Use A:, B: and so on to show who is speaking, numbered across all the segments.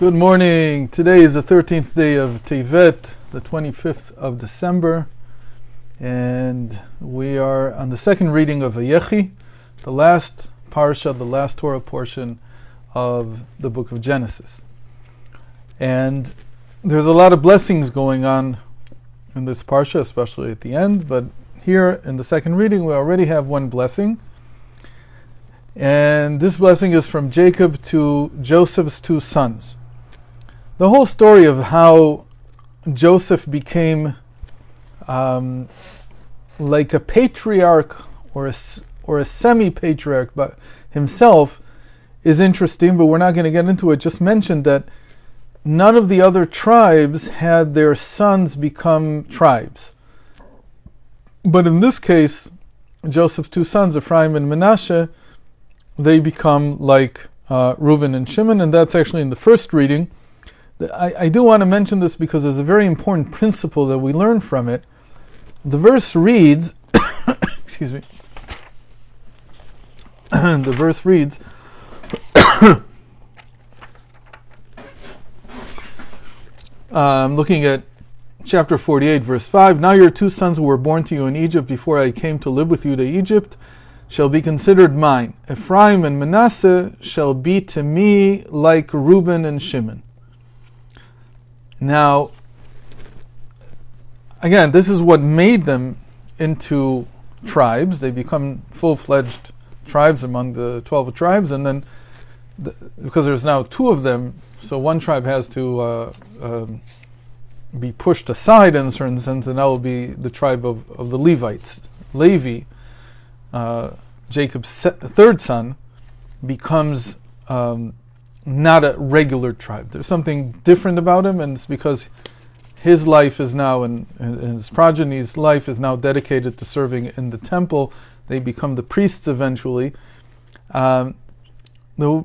A: Good morning. Today is the 13th day of Tevet, the 25th of December, and we are on the second reading of Vayechi, the last parsha, the last Torah portion of the book of Genesis. And there's a lot of blessings going on in this parsha, especially at the end, but here in the second reading we already have one blessing. And this blessing is from Jacob to Joseph's two sons. The whole story of how Joseph became like a patriarch or a semi-patriarch but himself is interesting, but we're not going to get into it. Just mentioned that none of the other tribes had their sons become tribes. But in this case, Joseph's two sons, Ephraim and Manasseh, they become like Reuben and Shimon, and that's actually in the first reading. I do want to mention this because there's a very important principle that we learn from it. The verse reads, excuse me, the verse reads, I'm looking at chapter 48, verse 5, "Now your two sons who were born to you in Egypt before I came to live with you to Egypt shall be considered mine. Ephraim and Manasseh shall be to me like Reuben and Shimon." Now, again, this is what made them into tribes. They become full-fledged tribes among the 12 tribes, and then, because there's now two of them, so one tribe has to be pushed aside in a certain sense, and that will be the tribe of the Levites. Levi, Jacob's third son, becomes not a regular tribe. There's something different about him, and it's because his life is now, and his progeny's life is now dedicated to serving in the temple. They become the priests eventually. The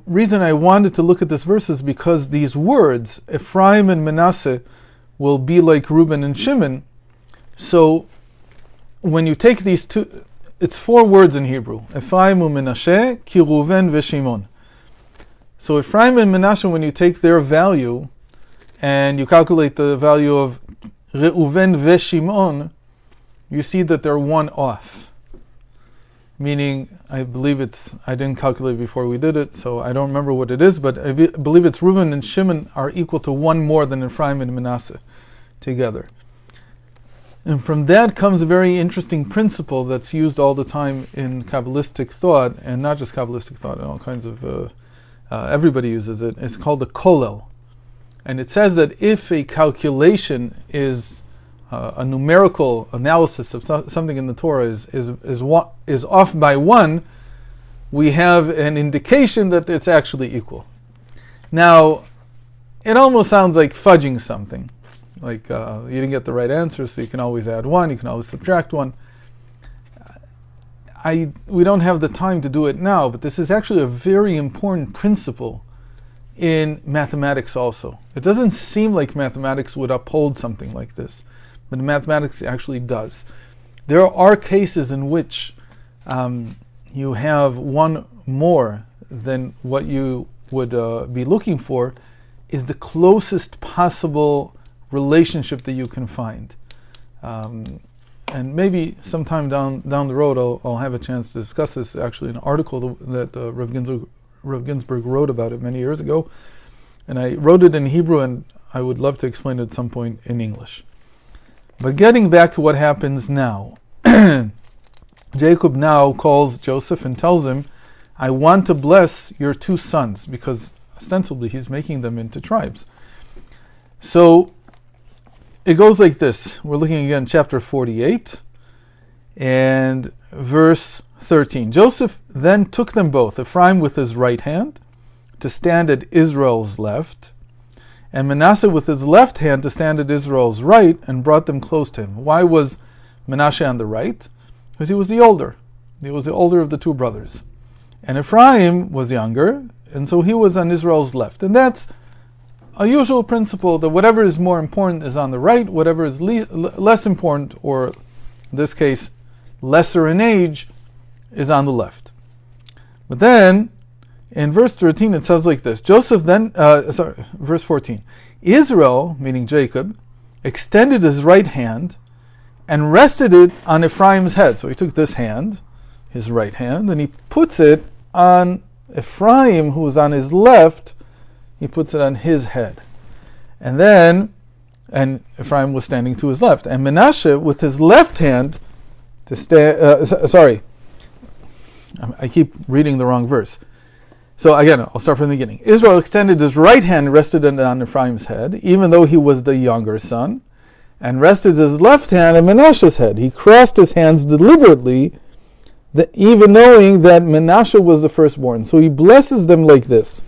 A: reason I wanted to look at this verse is because these words, Ephraim and Manasseh, will be like Reuben and Shimon. So when you take these two, it's four words in Hebrew. Ephraim and Manasseh, ki Reuven v'Shimon. So Ephraim and Manasseh, when you take their value and you calculate the value of Reuven v'Shimon, you see that they're one off. Meaning, I believe I didn't calculate before we did it, so I don't remember what it is, but I believe it's Reuven and Shimon are equal to one more than Ephraim and Manasseh together. And from that comes a very interesting principle that's used all the time in Kabbalistic thought, and not just Kabbalistic thought, in all kinds of everybody uses it. It's called the kollel. And it says that if a calculation is a numerical analysis of something in the Torah is off by one, we have an indication that it's actually equal. Now, it almost sounds like fudging something. Like you didn't get the right answer, so you can always add one, you can always subtract one. We don't have the time to do it now, but this is actually a very important principle in mathematics also. It doesn't seem like mathematics would uphold something like this, but mathematics actually does. There are cases in which you have one more than what you would be looking for is the closest possible relationship that you can find. And maybe sometime down the road I'll have a chance to discuss this, actually, in an article that Rav Ginsburg wrote about it many years ago. And I wrote it in Hebrew, and I would love to explain it at some point in English. But getting back to what happens now, Jacob now calls Joseph and tells him, I want to bless your two sons, because ostensibly he's making them into tribes. So it goes like this. We're looking again chapter 48 and verse 13. Joseph then took them both, Ephraim with his right hand, to stand at Israel's left, and Manasseh with his left hand to stand at Israel's right, and brought them close to him. Why was Manasseh on the right? Because he was the older. He was the older of the two brothers. And Ephraim was younger, and so he was on Israel's left. And that's a usual principle, that whatever is more important is on the right, whatever is less important, or in this case, lesser in age, is on the left. But then In verse 13 it says like this, verse 14, Israel, meaning Jacob, extended his right hand and rested it on Ephraim's head. So he took this hand, his right hand, and he puts it on Ephraim, who is on his left. He puts it on his head. And Ephraim was standing to his left. And Menashe, with his left hand, I keep reading the wrong verse. So again, I'll start from the beginning. Israel extended his right hand and rested it on Ephraim's head, even though he was the younger son, and rested his left hand on Menashe's head. He crossed his hands deliberately, even knowing that Menashe was the firstborn. So he blesses them like this.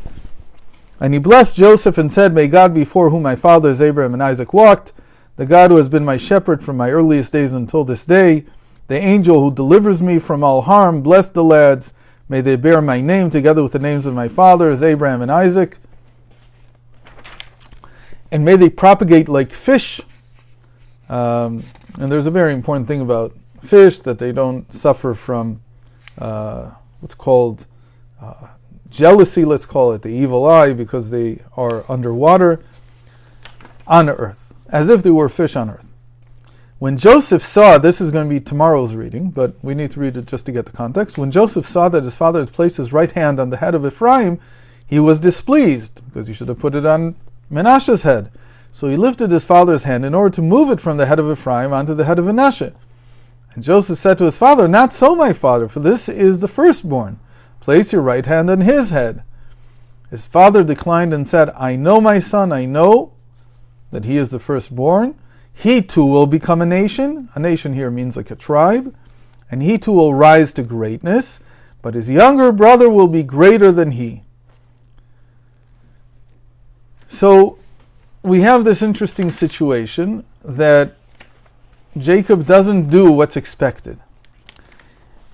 A: And he blessed Joseph and said, "May God, before whom my fathers Abraham and Isaac walked, the God who has been my shepherd from my earliest days until this day, the angel who delivers me from all harm, bless the lads. May they bear my name together with the names of my fathers, Abraham and Isaac. And may they propagate like fish." And there's a very important thing about fish, that they don't suffer from what's called jealousy, let's call it the evil eye, because they are underwater on earth, as if they were fish on earth. When Joseph saw, this is going to be tomorrow's reading, but we need to read it just to get the context. When Joseph saw that his father had placed his right hand on the head of Ephraim, he was displeased, because he should have put it on Menashe's head. So he lifted his father's hand in order to move it from the head of Ephraim onto the head of Menashe. And Joseph said to his father, "Not so, my father, for this is the firstborn. Place your right hand on his head." His father declined and said, "I know, my son, I know that he is the firstborn. He too will become a nation." A nation here means like a tribe. "And he too will rise to greatness, but his younger brother will be greater than he." So we have this interesting situation that Jacob doesn't do what's expected.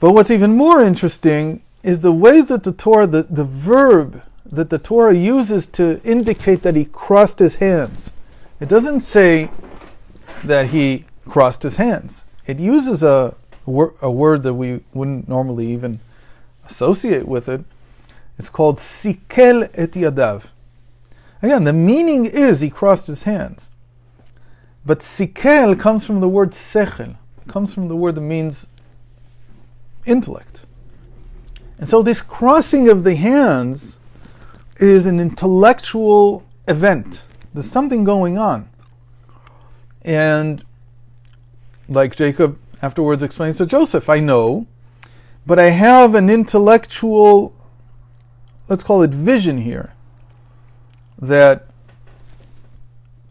A: But what's even more interesting is the way that the Torah, the verb that the Torah uses to indicate that he crossed his hands. It doesn't say that he crossed his hands. It uses a word that we wouldn't normally even associate with it. It's called sikel et yadav. Again, the meaning is he crossed his hands. But sikel comes from the word sechel. It comes from the word that means intellect. And so this crossing of the hands is an intellectual event. There's something going on. And like Jacob afterwards explains to Joseph, "I know, but I have an intellectual, let's call it vision here, that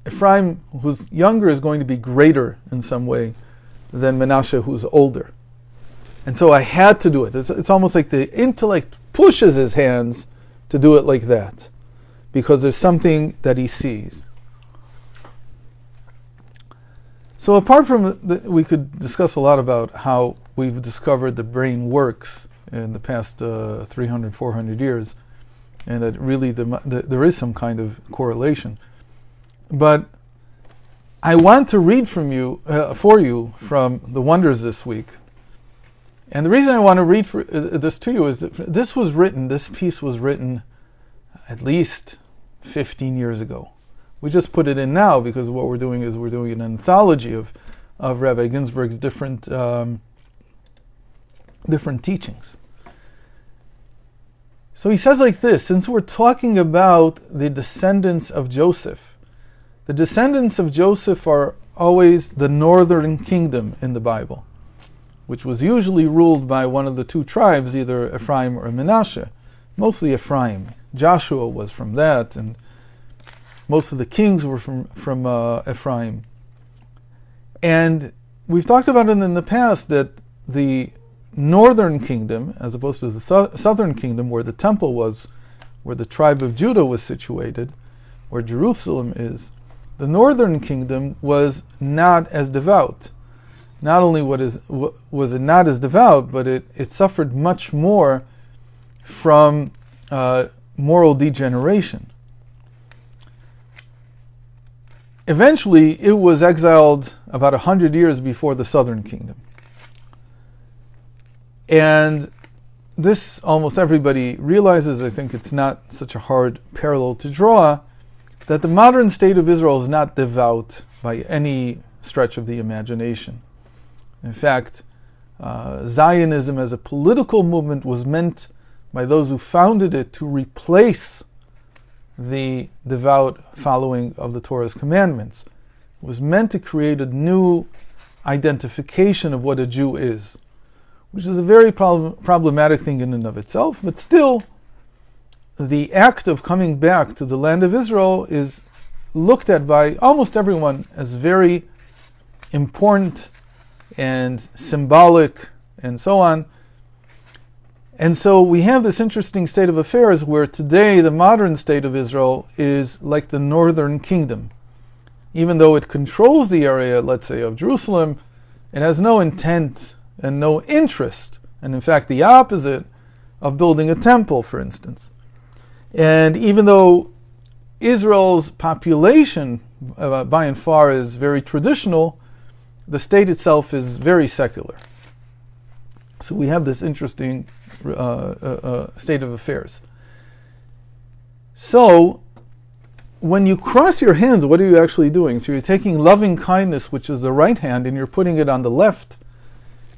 A: Ephraim, who's younger, is going to be greater in some way than Menashe, who's older. And so I had to do it." It's almost like the intellect pushes his hands to do it like that, because there's something that he sees. So apart from we could discuss a lot about how we've discovered the brain works in the past 300, 400 years, and that really there is some kind of correlation. But I want to read for you from the Wonders this week. And the reason I want to read this to you is that this piece was written at least 15 years ago. We just put it in now because what we're doing is we're doing an anthology of Rabbi Ginsburg's different teachings. So he says like this: since we're talking about the descendants of Joseph, the descendants of Joseph are always the northern kingdom in the Bible, which was usually ruled by one of the two tribes, either Ephraim or Menashe. Mostly Ephraim. Joshua was from that, and most of the kings were from Ephraim. And we've talked about it in the past that the northern kingdom, as opposed to the southern kingdom, where the temple was, where the tribe of Judah was situated, where Jerusalem is, the northern kingdom was not as devout. Not only was it not as devout, but it suffered much more from moral degeneration. Eventually, it was exiled about 100 years before the southern kingdom. And this almost everybody realizes. I think it's not such a hard parallel to draw, that the modern state of Israel is not devout by any stretch of the imagination. In fact, Zionism as a political movement was meant by those who founded it to replace the devout following of the Torah's commandments. It was meant to create a new identification of what a Jew is, which is a very problematic thing in and of itself, but still, the act of coming back to the land of Israel is looked at by almost everyone as very important and symbolic and so on. And so we have this interesting state of affairs where today the modern state of Israel is like the northern kingdom. Even though it controls the area, let's say, of Jerusalem, it has no intent and no interest, and in fact the opposite, of building a temple, for instance. And even though Israel's population by and far is very traditional, the state itself is very secular. So we have this interesting state of affairs. So when you cross your hands, what are you actually doing? So you're taking loving kindness, which is the right hand, and you're putting it on the left.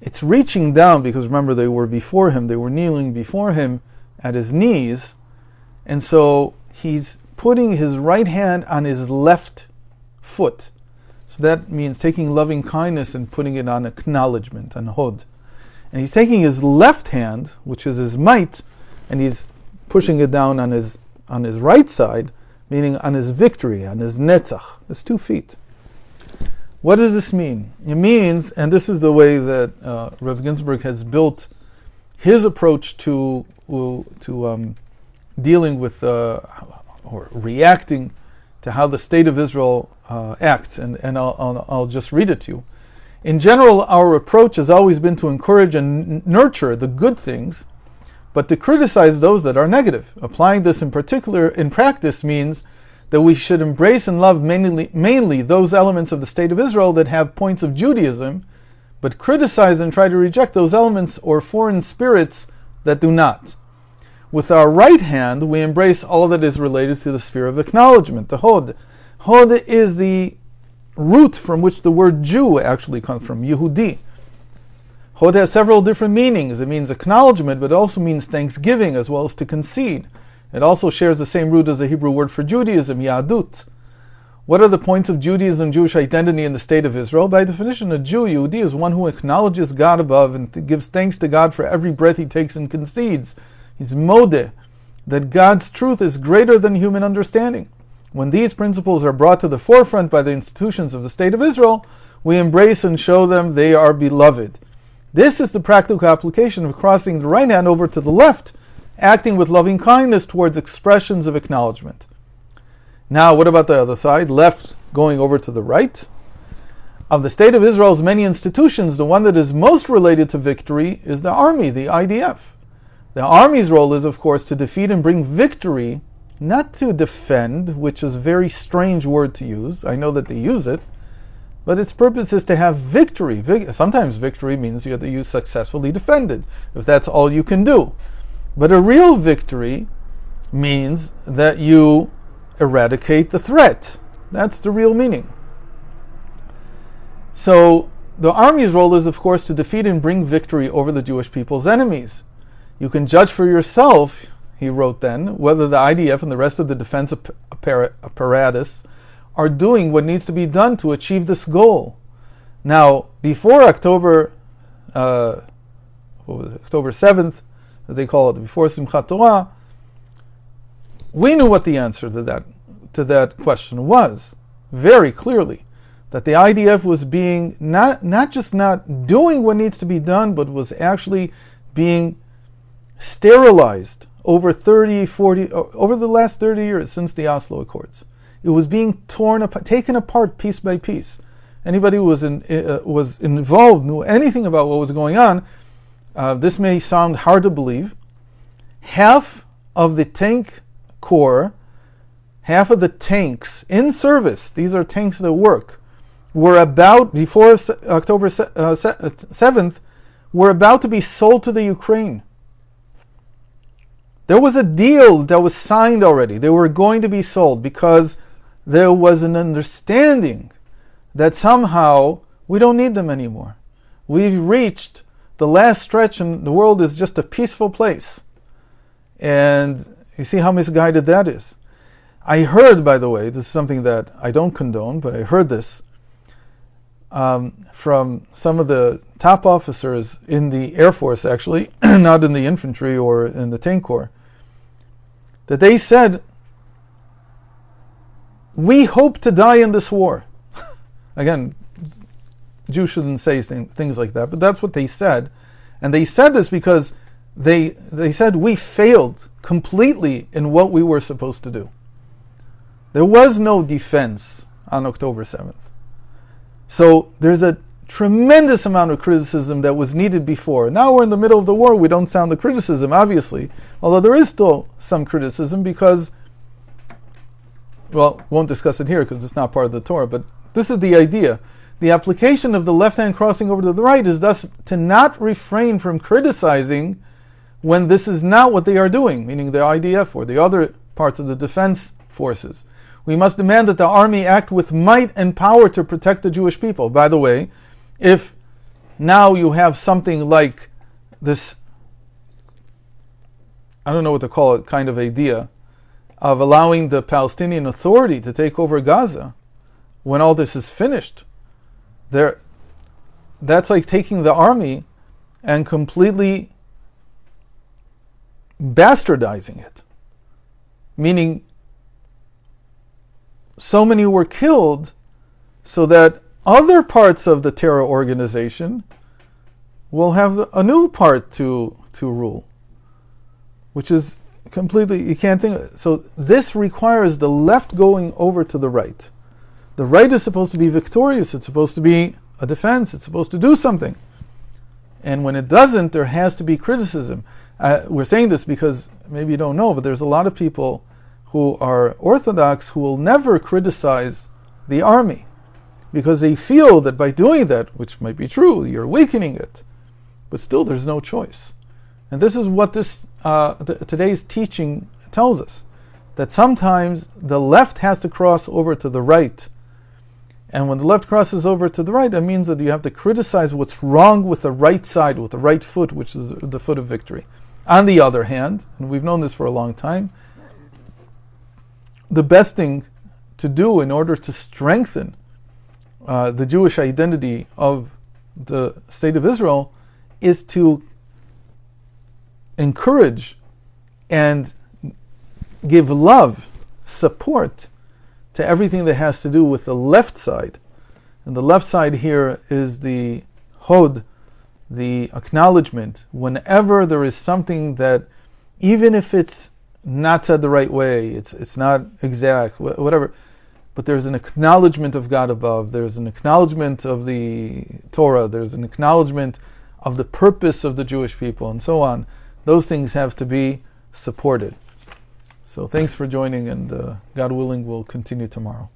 A: It's reaching down, because remember, they were before him, they were kneeling before him at his knees, and so he's putting his right hand on his left foot. So that means taking loving kindness and putting it on acknowledgement, on hod. And he's taking his left hand, which is his might, and he's pushing it down on his right side, meaning on his victory, on his netzach, his 2 feet. What does this mean? It means, and this is the way that Rev Ginsburg has built his approach to dealing with or reacting to how the state of Israel acts, and I'll just read it to you. In general, our approach has always been to encourage and nurture the good things, but to criticize those that are negative. Applying this in particular in practice means that we should embrace and love mainly those elements of the state of Israel that have points of Judaism, but criticize and try to reject those elements or foreign spirits that do not. With our right hand, we embrace all that is related to the sphere of acknowledgement, the hod. Hod is the root from which the word Jew actually comes from, Yehudi. Hod has several different meanings. It means acknowledgement, but it also means thanksgiving as well as to concede. It also shares the same root as the Hebrew word for Judaism, Yahadut. What are the points of Judaism, Jewish identity in the state of Israel? By definition, a Jew, Yehudi, is one who acknowledges God above and gives thanks to God for every breath he takes and concedes. He's modeh, that God's truth is greater than human understanding. When these principles are brought to the forefront by the institutions of the state of Israel, we embrace and show them they are beloved. This is the practical application of crossing the right hand over to the left, acting with loving kindness towards expressions of acknowledgement. Now, what about the other side? Left going over to the right? Of the state of Israel's many institutions, the one that is most related to victory is the army, the IDF. The army's role is, of course, to defeat and bring victory, not to defend, which is a very strange word to use. I know that they use it, but its purpose is to have victory. Sometimes victory means you successfully defended, if that's all you can do. But a real victory means that you eradicate the threat. That's the real meaning. So the army's role is, of course, to defeat and bring victory over the Jewish people's enemies. You can judge for yourself, he wrote then, whether the IDF and the rest of the defense apparatus are doing what needs to be done to achieve this goal. Now, before October 7th, as they call it, before Simchat Torah, we knew what the answer to that question was, very clearly, that the IDF was being not just not doing what needs to be done, but was actually being sterilized over the last 30 years since the Oslo Accords. It was being taken apart piece by piece. Anybody who was involved, knew anything about what was going on. This may sound hard to believe. Half of the tank corps, half of the tanks in service, these are tanks that work, were about, before October 7th, were about to be sold to the Ukraine. There was a deal that was signed already. They were going to be sold because there was an understanding that somehow we don't need them anymore. We've reached the last stretch and the world is just a peaceful place. And you see how misguided that is. I heard, by the way, this is something that I don't condone, but I heard this from some of the top officers in the Air Force, actually, not in the infantry or in the tank corps, that they said, we hope to die in this war. Again, Jews shouldn't say things like that, but that's what they said. And they said this because they said we failed completely in what we were supposed to do. There was no defense on October 7th. So there's a tremendous amount of criticism that was needed before. Now we're in the middle of the war, we don't sound the criticism, obviously, although there is still some criticism because, well, won't discuss it here because it's not part of the Torah, but this is the idea. The application of the left hand crossing over to the right is thus to not refrain from criticizing when this is not what they are doing, meaning the IDF or the other parts of the defense forces. We must demand that the army act with might and power to protect the Jewish people. By the way, if now you have something like this, I don't know what to call it, kind of idea of allowing the Palestinian Authority to take over Gaza when all this is finished, that's like taking the army and completely bastardizing it. Meaning, so many were killed so that other parts of the terror organization will have a new part to rule, which is completely, you can't think of it. So this requires the left going over to the right. The right is supposed to be victorious, it's supposed to be a defense, it's supposed to do something. And when it doesn't, there has to be criticism. We're saying this because maybe you don't know, but there's a lot of people who are Orthodox who will never criticize the army because they feel that by doing that, which might be true, you're weakening it. But still, there's no choice. And this is what today's teaching tells us, that sometimes the left has to cross over to the right. And when the left crosses over to the right, that means that you have to criticize what's wrong with the right side, with the right foot, which is the foot of victory. On the other hand, and we've known this for a long time, the best thing to do in order to strengthen the Jewish identity of the state of Israel is to encourage and give love, support to everything that has to do with the left side. And the left side here is the hod, the acknowledgement. Whenever there is something that, even if it's not said the right way, it's not exact, whatever, but there's an acknowledgement of God above, there's an acknowledgement of the Torah, there's an acknowledgement of the purpose of the Jewish people, and so on. Those things have to be supported. So thanks for joining, and God willing, we'll continue tomorrow.